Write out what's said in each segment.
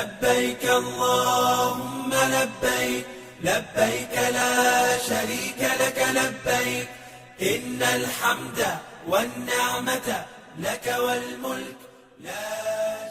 لبيك اللهم لبيك لبيك لا شريك لك لبيك إن الحمد والنعمة لك والملك لا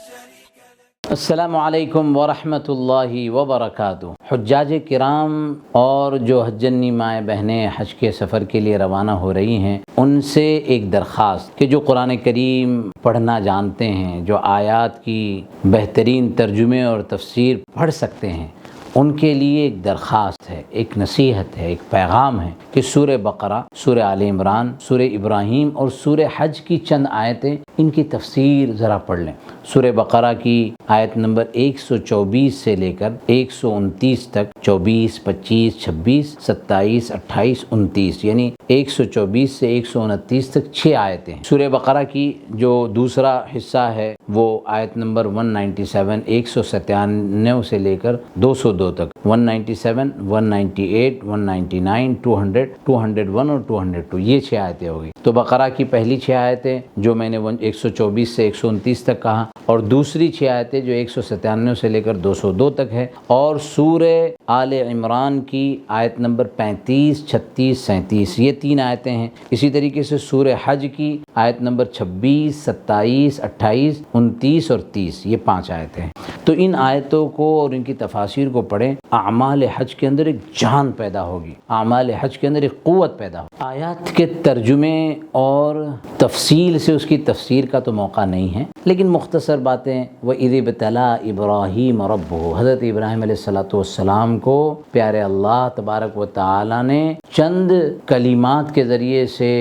شريك لك. السلام علیکم ورحمۃ اللہ وبرکاتہ. حجاج کرام اور جو حجنی مائیں بہنیں حج کے سفر کے لیے روانہ ہو رہی ہیں، ان سے ایک درخواست کہ جو قرآن کریم پڑھنا جانتے ہیں، جو آیات کی بہترین ترجمے اور تفسیر پڑھ سکتے ہیں، ان کے لیے ایک درخواست ہے، ایک نصیحت ہے، ایک پیغام ہے کہ سورہ بقرہ، سورہ آل عمران، سورہ ابراہیم اور سورہ حج کی چند آیتیں، ان کی تفسیر ذرا پڑھ لیں. سورہ بقرہ کی آیت نمبر 124 سے لے کر 129 تک، 24، 25، 26، 27، 28، 29، یعنی 124 سے 129 تک 6 آیتیں ہیں. سورہ بقرہ کی جو دوسرا حصہ ہے وہ آیت نمبر 197، 197 سے لے کر 202 تک، 197، 198، 199، 200، 201 اور 202، یہ 6 آیتیں ہوگی. تو بقرہ کی پہلی 6 آیتیں جو میں نے 124 سے 129 تک کہا، اور دوسری 6 آیتیں جو 197 سے لے کر 202 تک ہے، اور سورہ آل عمران کی آیت نمبر 35، 36، 37، یہ 3 آیتیں ہیں. اسی طریقے سے سورہ حج کی آیت نمبر 26، 27، 28، 29 اور 30، یہ 5 آیتیں ہیں. تو ان آیتوں کو اور ان کی تفاسیر کو پڑھیں، اعمال حج کے اندر ایک جان پیدا ہوگی، اعمال حج کے اندر ایک قوت پیدا ہوگی. آیات کے ترجمے اور تفصیل سے اس کی تفسیر کا تو موقع نہیں ہے، لیکن مختصر باتیں. وَإِذِ ابْتَلَىٰ إِبْرَاهِيمَ رَبُّهُ، حضرت ابراہیم علیہ السلام کو پیارے اللہ تبارک و تعالی نے چند کلمات کے ذریعے سے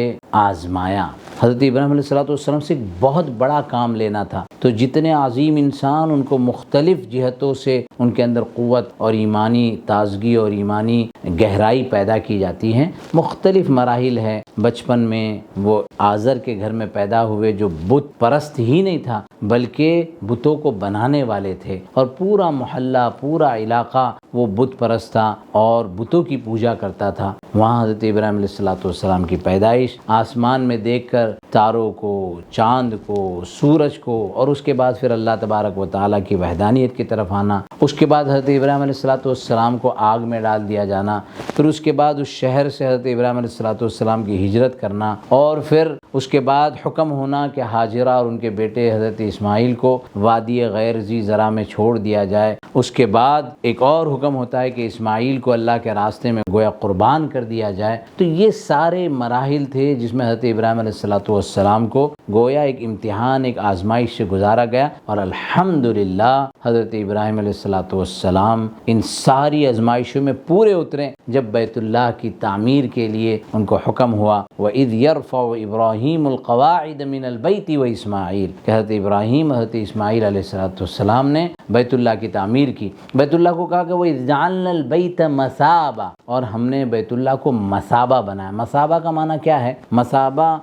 آزمایا. حضرت ابراہیم علیہ السلام سے ایک بہت بڑا کام لینا تھا، تو جتنے عظیم انسان ان کو مختلف جہتوں سے ان کے اندر قوت اور ایمانی تازگی اور ایمانی گہرائی پیدا کی جاتی ہیں. مختلف مراحل ہے. بچپن میں وہ آزر کے گھر میں پیدا ہوئے جو بت پرست ہی نہیں تھا بلکہ بتوں کو بنانے والے تھے، اور پورا محلہ، پورا علاقہ وہ بت پرست تھا اور بتوں کی پوجا کرتا تھا. وہاں حضرت ابراہیم علیہ السلام کی پیدائش، آسمان میں دیکھ کر تاروں کو، چاند کو، سورج کو، اور اس کے بعد پھر اللہ تبارک و تعالیٰ کی وحدانیت کی طرف آنا. اس کے بعد حضرت ابراہیم علیہ السلام کو آگ میں ڈال دیا جانا، پھر اس کے بعد اس شہر سے حضرت ابراہیم علیہ السلام کی ہجرت کرنا، اور پھر اس کے بعد حکم ہونا کہ ہاجرہ اور ان کے بیٹے حضرت اسماعیل کو وادی غیر ذی زرع میں چھوڑ دیا جائے. اس کے بعد ایک اور حکم ہوتا ہے کہ اسماعیل کو اللہ کے راستے میں گویا قربان کر دیا جائے. تو یہ سارے مراحل تھے جس میں حضرت ابراہیم علیہ السلام کو گویا ایک امتحان، ایک آزمائش سے گزارا گیا، اور الحمدللہ حضرت ابراہیم علیہ السلام ان ساری آزمائشوں میں پورے اترے. جب بیت اللہ کی تعمیر کے لیے ان کو حکم ہوا، وَإِذْ يَرْفَعُ إِبْرَاهِيمُ الْقَوَاعِدَ مِنَ الْبَيْتِ وَإِسْمَاعِيلُ، کہ حضرت ابراہیم، حضرت اسماعیل علیہ السلام نے بیت اللہ کی تعمیر کی. بیت اللہ کو کہا کہ وَإِذْ جَعَلْنَا الْبَيْتَ مَثَابًا، اور ہم نے بیت اللہ کو مثابہ بنایا. مثابہ کا معنی کیا ہے؟ مثابہ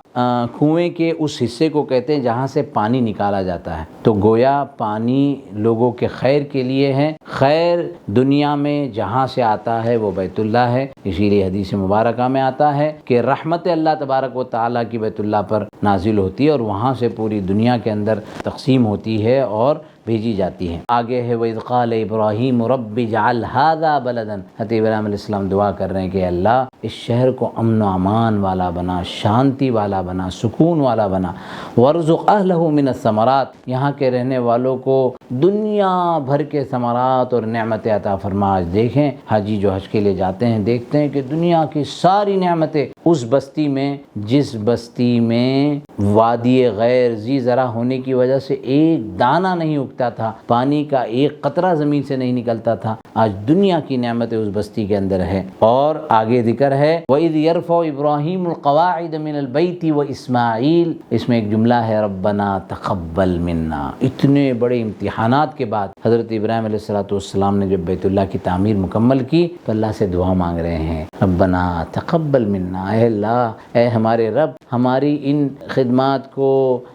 کنویں کے اس حصے کو کہتے ہیں جہاں سے پانی نکالا جاتا ہے. تو گویا پانی لوگوں کے خیر کے لیے ہے، خیر دنیا میں جہاں سے آتا ہے وہ بیت اللہ ہے. اسی لیے حدیث مبارکہ میں آتا ہے کہ رحمت اللہ تبارک و تعالیٰ کی بیت اللہ پر نازل ہوتی ہے، اور وہاں سے پوری دنیا کے اندر تقسیم ہوتی ہے اور بھیجی جاتی ہیں. آگے ہے وَإِذْ قَالَ إِبْرَاهِيمُ رَبِّ اجْعَلْ هَٰذَا بَلَدًا، حضرت ابراہیم علیہ السلام دعا کر رہے ہیں کہ اللہ اس شہر کو امن و امان والا بنا، شانتی والا بنا، سکون والا بنا. وَارْزُقْ أَهْلَهُ مِنَ الثَّمَرَاتِ، یہاں کے رہنے والوں کو دنیا بھر کے ثمرات اور نعمتیں عطا فرما. آج دیکھیں حاجی جو حج کے لیے جاتے ہیں دیکھتے ہیں کہ دنیا کی ساری نعمتیں اس بستی میں، جس بستی میں وادی غیر ذی زرع ہونے کی وجہ سے ایک دانہ نہیں اگتا تھا، پانی کا ایک قطرہ زمین سے نہیں نکلتا تھا، آج دنیا کی نعمتیں اس بستی کے اندر ہے. اور آگے ذکر ہے وَإِذْ يَرْفَعُ إِبْرَاهِيمُ الْقَوَاعِدَ مِنَ الْبَيْتِ وَإِسْمَاعِيلُ، اس میں ایک جملہ ہے رَبَّنَا تَقَبَّلْ مِنَّا. اتنے بڑے امتحانات کے بعد حضرت ابراہیم علیہ السلام نے جب بیت اللہ کی تعمیر مکمل کی تو اللہ سے دعا مانگ رہے ہیں، ربنا تقبل منا، اے اللہ، اے ہمارے رب، ہماری ان خدمات کو،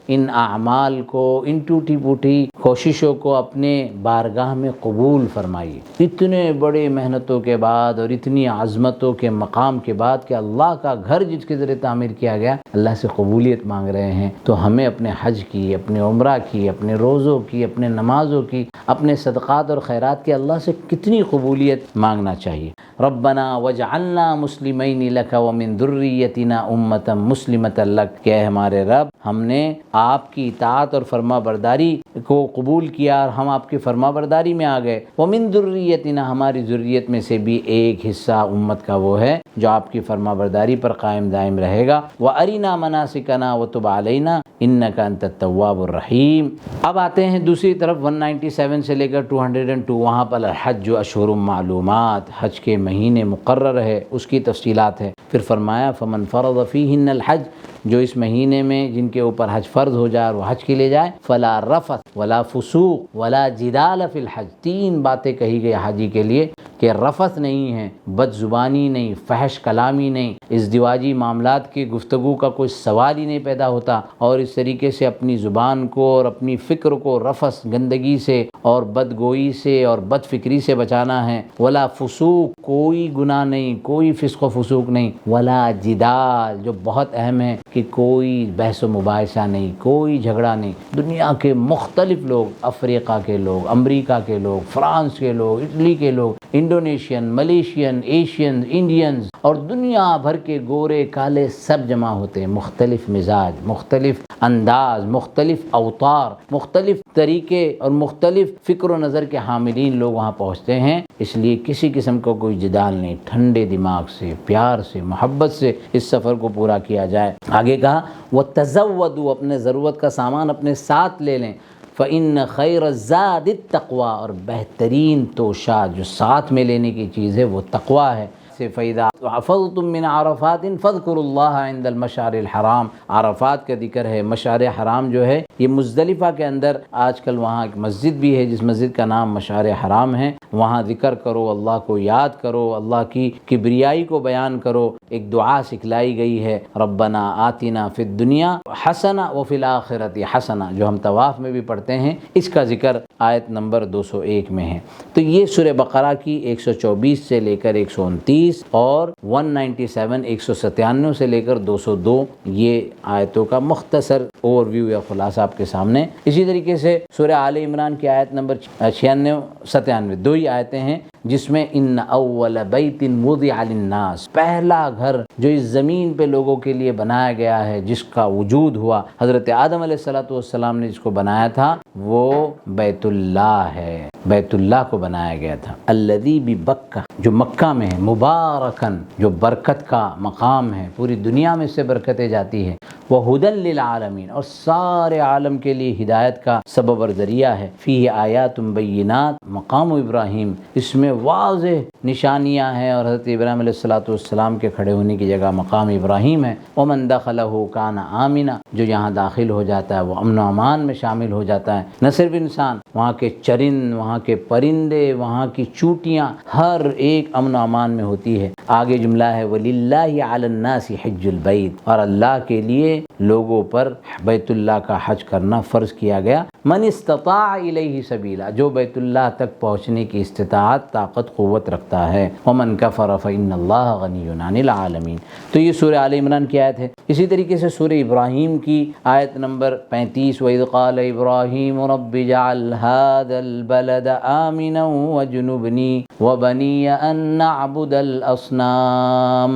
ان اعمال کو، ان ٹوٹی پوٹی کوششوں کو اپنے بارگاہ میں قبول فرمائیے. اتنے بڑے محنتوں کے بعد اور اتنی عظمتوں کے مقام کے بعد کہ اللہ کا گھر جس کے ذریعے تعمیر کیا گیا، اللہ سے قبولیت مانگ رہے ہیں. تو ہمیں اپنے حج کی، اپنے عمرہ کی، اپنے روزوں کی، اپنے نماز نمازوں کی، اپنے صدقات اور خیرات کے اللہ سے کتنی قبولیت مانگنا چاہیے۔ ربنا وجعلنا مسلمین لک ومن ذریتنا امۃ مسلمۃ لک، کہ اے ہمارے رب ہم نے آپ کی اطاعت اور فرما برداری کو قبول کیا اور ہم آپ کی فرما برداری میں آ گئے، ومن ذریتنا، ہماری ذریت میں سے بھی ایک حصہ امت کا وہ ہے جو آپ کی فرما برداری پر قائم دائم رہے گا، وَأَرِنَا مَنَاسِكَنَا وَتُبْ عَلَيْنَا إِنَّكَ أَنْتَ التَّوَّابُ الرَّحِيمُ۔ اب آتے ہیں دوسری طرف 197 سے لے کر 202، وہاں پر الحج اشہر معلومات، حج کے مہینے مقرر ہے، اس کی تفصیلات ہے۔ پھر فرمایا فَمَنْ فَرَضَ فِيهِنَّ الْحَجَّ، جو اس مہینے میں جن کے اوپر حج فرض ہو جائے اور وہ حج کے لیے جائے، فَلَا رَفَثَ وَلَا فُسُوقَ وَلَا جِدَالَ فِي الْحَجِّ، تین باتیں کہی گئی حاجی کے لیے کہ رفث نہیں ہے، بد زبانی نہیں، فحش کلامی نہیں، ازدواجی معاملات کی گفتگو کا کوئی سوال ہی نہیں پیدا ہوتا، اور اس طریقے سے اپنی زبان کو اور اپنی فکر کو رفث، گندگی سے اور بد گوئی سے اور بد فکری سے بچانا ہے، ولا فسوق، کوئی گناہ نہیں، کوئی فسق و فسوق نہیں، ولا جدال، جو بہت اہم ہے کہ کوئی بحث و مباحثہ نہیں، کوئی جھگڑا نہیں۔ دنیا کے مختلف لوگ، افریقہ کے لوگ، امریکہ کے لوگ، فرانس کے لوگ، اٹلی کے لوگ، انڈونیشین، ملیشین، ایشین، انڈینز اور دنیا بھر کے گورے کالے سب جمع ہوتے ہیں، مختلف مزاج، مختلف انداز، مختلف اوتار، مختلف طریقے اور مختلف فکر و نظر کے حاملین لوگ وہاں پہنچتے ہیں، اس لیے کسی قسم کا کوئی جدال نہیں، ٹھنڈے دماغ سے، پیار سے، محبت سے اس سفر کو پورا کیا جائے۔ آگے کہا وَتَزَوَّدُوا، اپنے ضرورت کا سامان اپنے ساتھ لے لیں، فَإِنَّ خَيْرَ الزَّادِ التَّقْوَىٰ، اور بہترین توشہ جو ساتھ میں لینے کی چیز ہے وہ تقویٰ ہے۔ فَإِذَا أَفَضْتُم مِّنْ عَرَفَاتٍ فَاذْكُرُوا اللَّهَ عِندَ الْمَشْعَرِ الْحَرَامِ، عرفات کا ذکر ہے، مشعر حرام جو ہے یہ مزدلفہ کے اندر، آج کل وہاں ایک مسجد بھی ہے جس مسجد کا نام مشعر حرام ہے، وہاں ذکر کرو، اللہ کو یاد کرو، اللہ کی کبریائی کو بیان کرو، ایک دعا سکھلائی گئی ہے، ربنا آتنا فی الدنیا حسنہ وفی الآخرۃ حسنہ، جو ہم طواف میں بھی پڑھتے ہیں، اس کا ذکر آیت نمبر 201 میں ہے۔ تو یہ سورہ بقرہ کی 124 سے لے کر 129 اور 197 197 سے لے کر 202 یہ آیتوں کا مختصر اوور ویو یا خلاصہ آپ کے سامنے۔ اسی طریقے سے سورہ آل عمران کی آیت نمبر 96 97 دو ہی آیتیں ہیں جس میں ان اول بیت وضع للناس، پہلا گھر جو اس زمین پہ لوگوں کے لیے بنایا گیا ہے، جس کا وجود ہوا، حضرت آدم علیہ السلام نے جس کو بنایا تھا وہ بیت اللہ ہے، بیت اللہ کو بنایا گیا تھا، الذی ببکہ، جو مکہ میں ہے، مبارکن، جو برکت کا مقام ہے، پوری دنیا میں سے برکتیں جاتی ہیں، وہدی للعالمین، اور سارے عالم کے لیے ہدایت کا سبب اور ذریعہ ہے، فیہ آیات بینات مقام ابراہیم، اس میں واضح نشانیاں ہیں اور حضرت ابراہیم علیہ السلام کے کھڑے ہونے کی جگہ مقام ابراہیم ہے، ومن دخلہ کان آمنا، جو یہاں داخل ہو جاتا ہے وہ امن و امان میں شامل ہو جاتا ہے، نہ صرف انسان، وہاں کے چرند، وہاں کے پرندے، وہاں کی چوٹیاں، ہر ایک امن و امان میں ہوتی ہے۔ آگے جملہ ہے وَلِلَّهِ عَلَى النَّاسِ حِجُّ الْبَيْتِ، اور اللہ کے لیے لوگوں پر بیت اللہ کا حج کرنا فرض کیا گیا، من استطاع الیہ سبیلا، جو بیت اللہ تک پہنچنے کی استطاعت، طاقت، قوت رکھتا ہے، ومن کفر فإن اللہ غنی عن العالمین۔ تو یہ سورہ آل عمران کی آیت ہے۔ اسی طریقے سے سورہ ابراہیم کی آیت نمبر 35 وَإِذْ قَالَ إِبْرَاهِيمُ رَبِّ اجْعَلْ هَٰذَا الْبَلَدَ آمِنًا وَاجْنُبْنِي وَبَنِيَّ أَن نَّعْبُدَ الْأَصْنَامَ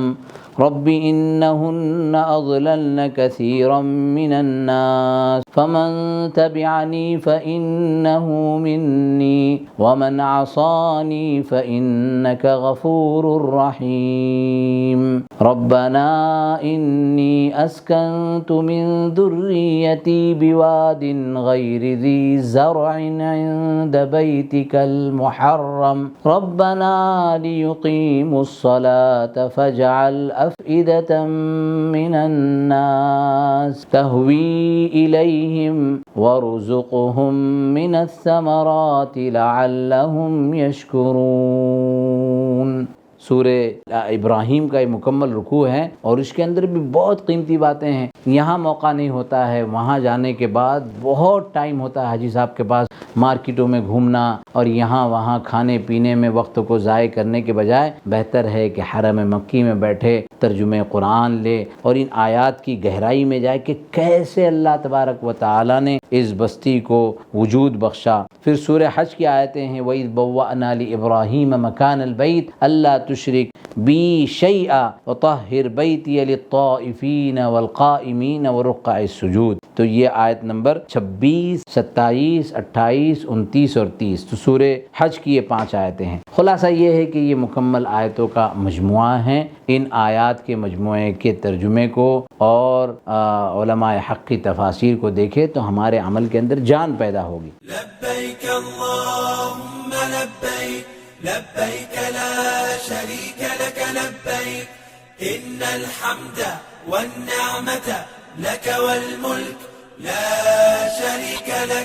رب إنهن أضللن كثيرا من الناس فمن تبعني فإنه مني ومن عصاني فإنك غفور رحيم ربنا إني أسكنت من ذريتي بواد غير ذي زرع عند بيتك المحرم ربنا ليقيموا الصلاة فاجعل أفئدة من الناس تهوي إليهم وارزقهم من الثمرات لعلهم يشكرون۔ سورہ ابراہیم کا یہ مکمل رکوع ہے اور اس کے اندر بھی بہت قیمتی باتیں ہیں۔ یہاں موقع نہیں ہوتا ہے، وہاں جانے کے بعد بہت ٹائم ہوتا ہے حاجی صاحب کے پاس، مارکیٹوں میں گھومنا اور یہاں وہاں کھانے پینے میں وقت کو ضائع کرنے کے بجائے بہتر ہے کہ حرم مکی میں بیٹھے ترجمہ قرآن لے اور ان آیات کی گہرائی میں جائے کہ کیسے اللہ تبارک و تعالی نے اس بستی کو وجود بخشا۔ پھر سورہ حج کی آیتیں ہیں وَإِذْ بَوَّأْنَا لِإِبْرَاهِيمَ مَكَانَ الْبَيْتِ أَلَّا تُشْرِكْ بِي شَيْئًا وَطَهِّرْ بَيْتِيَ لِلطَّائِفِينَ وَالْقَائِمِينَ وَرُكَّعِ السُّجُودِ۔ تو یہ آیت نمبر 26، 27، 28، 29 اور 30، تو سورہ حج کی یہ 5 آیتیں ہیں۔ خلاصہ یہ ہے کہ یہ مکمل آیتوں کا مجموعہ ہیں۔ ان آیات کے مجموعے کے ترجمے کو اور علماء حق کی تفاسیر کو دیکھے تو ہمارے عمل کے اندر جان پیدا ہوگی۔ لبیک اللہم لبیک لبیک لا شریک لک لبیک ان الحمد والنعمت لک والملک لا شریک لک۔